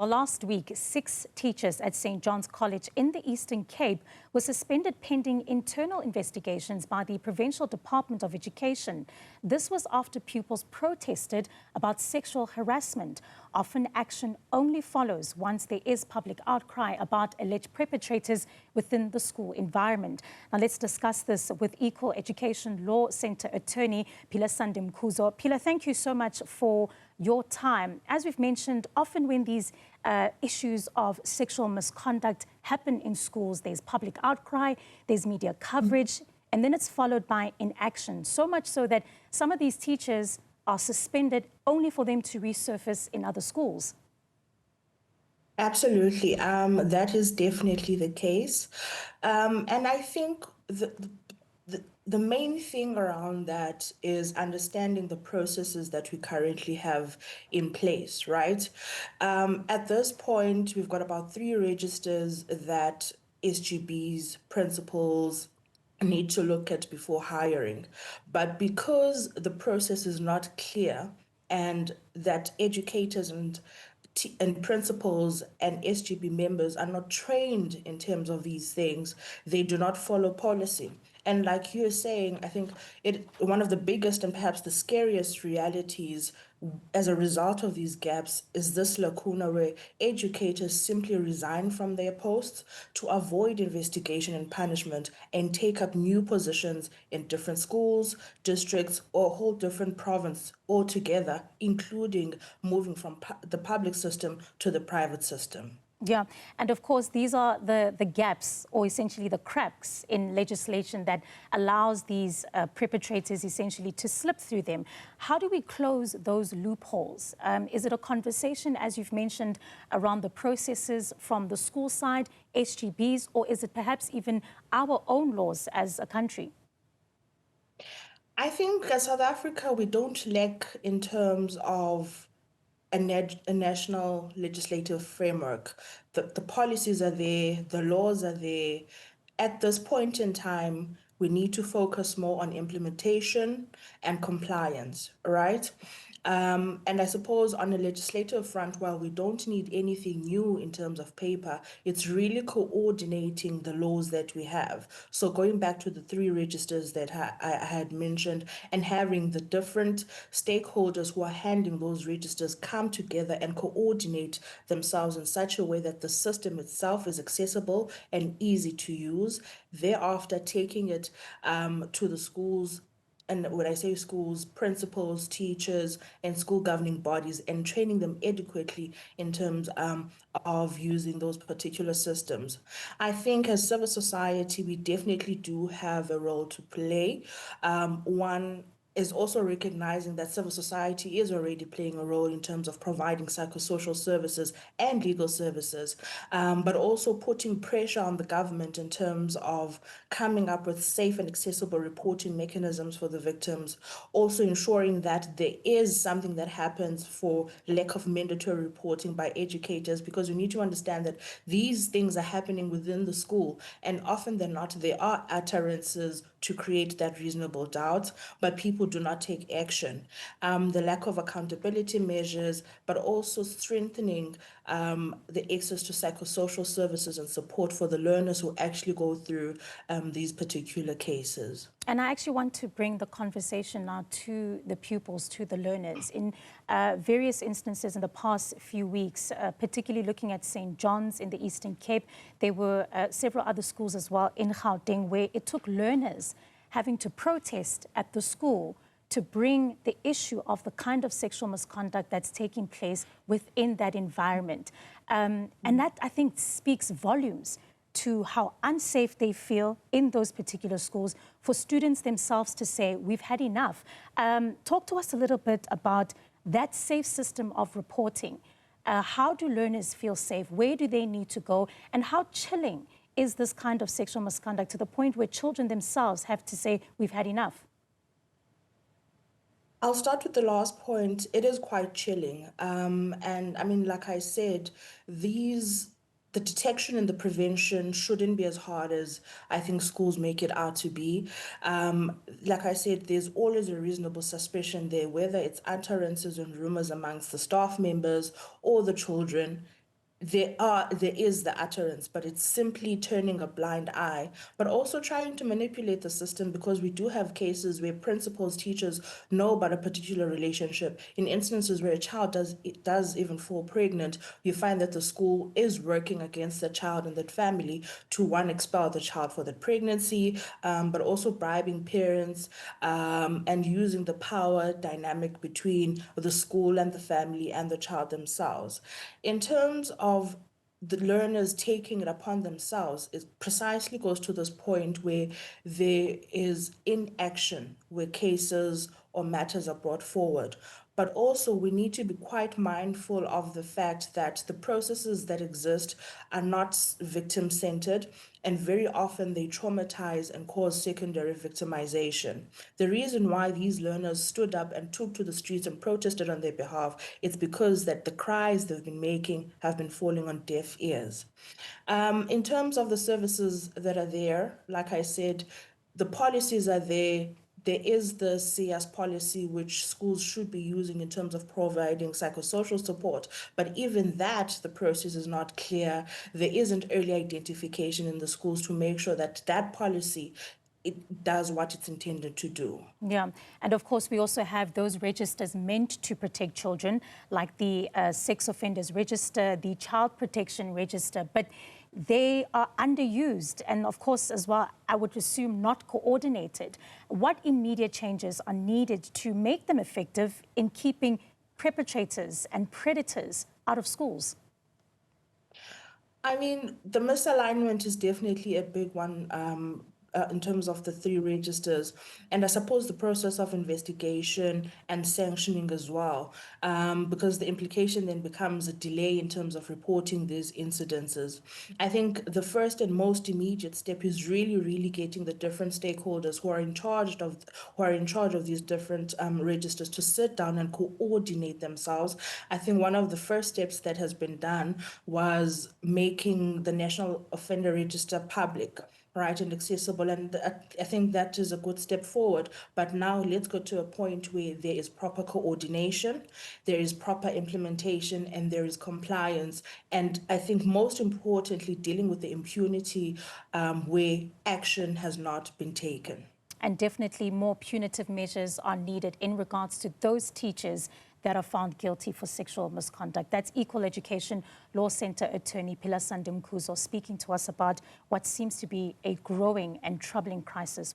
Well, last week, 6 teachers at St. John's College in the Eastern Cape were suspended pending internal investigations by the Provincial Department of Education. This was after pupils protested about sexual harassment. Often action only follows once there is public outcry about alleged perpetrators within the school environment. Now, let's discuss this with Equal Education Law Centre attorney Philasande Mkuzo. Pila, thank you so much for your time. As we've mentioned, often when these issues of sexual misconduct happen in schools, there's public outcry, there's media coverage, and then it's followed by inaction. So much so that some of these teachers are suspended only for them to resurface in other schools. Absolutely. That is definitely the case. And I think the main thing around that is understanding the processes that we currently have in place, right? At this point, we've got about 3 registers that SGBs, principals, need to look at before hiring. But because the process is not clear and that educators and principals and SGB members are not trained in terms of these things, they do not follow policy. And like you're saying, I think one of the biggest and perhaps the scariest realities as a result of these gaps is this lacuna where educators simply resign from their posts to avoid investigation and punishment and take up new positions in different schools, districts, or a whole different province altogether, including moving from the public system to the private system. Yeah, and of course, these are the gaps or essentially the cracks in legislation that allows these perpetrators essentially to slip through them. How do we close those loopholes? Is it a conversation, as you've mentioned, around the processes from the school side, SGBs, or is it perhaps even our own laws as a country? I think as South Africa, we don't lack in terms of a national legislative framework. The policies are there, the laws are there. At this point in time, we need to focus more on implementation and compliance, right? And I suppose on the legislative front, while we don't need anything new in terms of paper, it's really coordinating the laws that we have. So going back to the 3 registers that I had mentioned and having the different stakeholders who are handling those registers come together and coordinate themselves in such a way that the system itself is accessible and easy to use. Thereafter, taking it to the schools. And when I say schools, principals, teachers, and school governing bodies, and training them adequately in terms of using those particular systems. I think as civil society, we definitely do have a role to play. One is also recognizing that civil society is already playing a role in terms of providing psychosocial services and legal services, but also putting pressure on the government in terms of coming up with safe and accessible reporting mechanisms for the victims, also ensuring that there is something that happens for lack of mandatory reporting by educators, because we need to understand that these things are happening within the school, and often than not, there are utterances to create that reasonable doubt, but people do not take action. The lack of accountability measures, but also strengthening the access to psychosocial services and support for the learners who actually go through these particular cases. And I actually want to bring the conversation now to the pupils, to the learners. In various instances in the past few weeks, particularly looking at St. John's in the Eastern Cape, there were several other schools as well in Gauteng where it took learners having to protest at the school to bring the issue of the kind of sexual misconduct that's taking place within that environment. And that, I think, speaks volumes to how unsafe they feel in those particular schools, for students themselves to say, we've had enough. Talk to us a little bit about that safe system of reporting. How do learners feel safe? Where do they need to go? And how chilling is this kind of sexual misconduct to the point where children themselves have to say, we've had enough? I'll start with the last point. It is quite chilling. And I mean, like I said, the detection and the prevention shouldn't be as hard as I think schools make it out to be. Like I said, there's always a reasonable suspicion there, whether it's utterances and rumors amongst the staff members or the children. there is the utterance, but it's simply turning a blind eye, but also trying to manipulate the system, because we do have cases where principals, teachers know about a particular relationship. In instances where a child does even fall pregnant, you find that the school is working against the child and that family to, one, expel the child for that pregnancy, but also bribing parents, and using the power dynamic between the school and the family and the child themselves. In terms of the learners taking it upon themselves, it precisely goes to this point where there is inaction, where cases or matters are brought forward. But also, we need to be quite mindful of the fact that the processes that exist are not victim centered, and very often they traumatize and cause secondary victimization. The reason why these learners stood up and took to the streets and protested on their behalf is because that the cries they've been making have been falling on deaf ears. In terms of the services that are there, like I said, the policies are there. There is the CS policy, which schools should be using in terms of providing psychosocial support. But even that, the process is not clear. There isn't early identification in the schools to make sure that that policy, it does what it's intended to do. Yeah, and of course we also have those registers meant to protect children, like the sex offenders register, the child protection register, but they are underused and of course as well, I would assume not coordinated. What immediate changes are needed to make them effective in keeping perpetrators and predators out of schools? I mean, the misalignment is definitely a big one, in terms of the three registers, and I suppose the process of investigation and sanctioning as well, because the implication then becomes a delay in terms of reporting these incidences. I think the first and most immediate step is really getting the different stakeholders who are in charge of these different registers to sit down and coordinate themselves. I think one of the first steps that has been done was making the National Offender Register public, right, and accessible. And I think that is a good step forward. But now let's go to a point where there is proper coordination, there is proper implementation, and there is compliance. And I think most importantly, dealing with the impunity where action has not been taken. And definitely more punitive measures are needed in regards to those teachers that are found guilty for sexual misconduct. That's Equal Education Law Centre attorney Philasande Mkuzo speaking to us about what seems to be a growing and troubling crisis.